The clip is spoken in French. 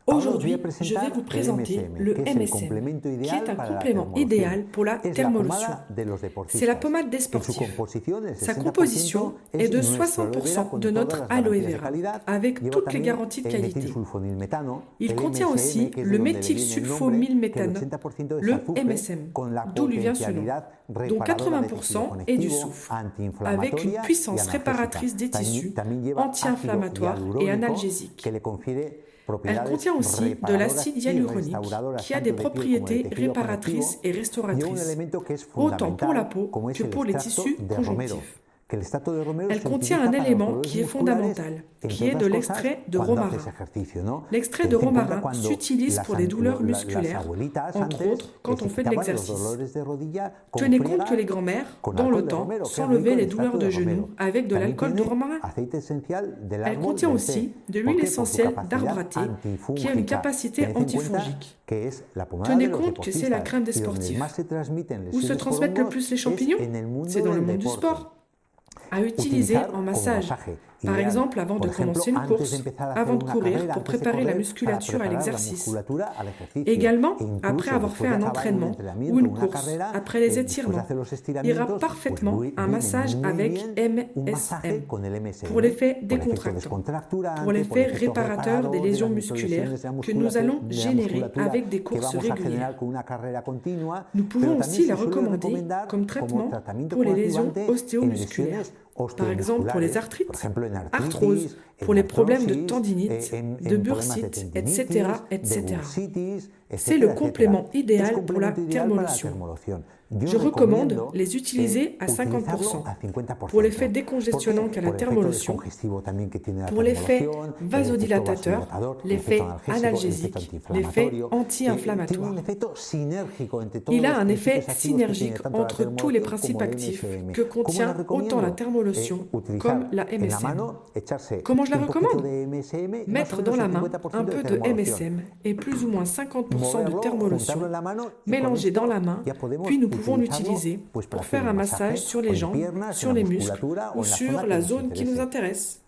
Aujourd'hui, je vais vous présenter le MSM, qui est un complément idéal pour la thermolotion. C'est la pommade des sportifs. Sa composition est de 60% de notre aloe vera, avec toutes les garanties de qualité. Il contient aussi le méthylsulfomylméthane, le MSM, d'où lui vient ce nom, dont 80% est du soufre, avec une puissance réparatrice des tissus, anti-inflammatoire et analgésique. Elle contient aussi de l'acide hyaluronique qui a des propriétés réparatrices et restauratrices, autant pour la peau que pour les tissus conjonctifs. Elle contient un élément qui est fondamental, qui est de l'extrait de romarin. L'extrait de romarin s'utilise pour des douleurs musculaires, entre autres quand on fait de l'exercice. Tenez compte que les grands-mères, dans le temps, s'enlevaient les douleurs de genoux avec de l'alcool de romarin. Elle contient aussi de l'huile essentielle d'arbre à thé, qui a une capacité antifongique. Tenez compte que c'est la crème des sportifs. Où se transmettent le plus les champignons? C'est dans le monde du sport. À utiliser en massage, par exemple avant de commencer une course, avant de courir pour préparer la musculature à l'exercice. Également, après avoir fait un entraînement ou une course, après les étirements, ira parfaitement un massage avec MSM pour l'effet décontractant, pour l'effet réparateur des lésions musculaires que nous allons générer avec des courses régulières. Nous pouvons aussi la recommander comme traitement pour les lésions ostéomusculaires. Par exemple pour les arthrites, arthrose, pour les problèmes de tendinite, de bursite, etc. C'est le complément idéal pour la thermolotion. Je recommande les utiliser à 50% pour l'effet décongestionnant qu'a la thermolotion, pour l'effet vasodilatateur, l'effet analgésique, l'effet anti-inflammatoire. Il a un effet synergique entre tous les principes actifs que contient autant la thermolotion comme la MSM. Comment je la recommande? Mettre dans la main un peu de MSM et plus ou moins 50% de thermolotion, mélanger dans la main, puis nous pouvons l'utiliser pour faire un massage sur les jambes, sur les muscles ou sur la zone qui nous intéresse.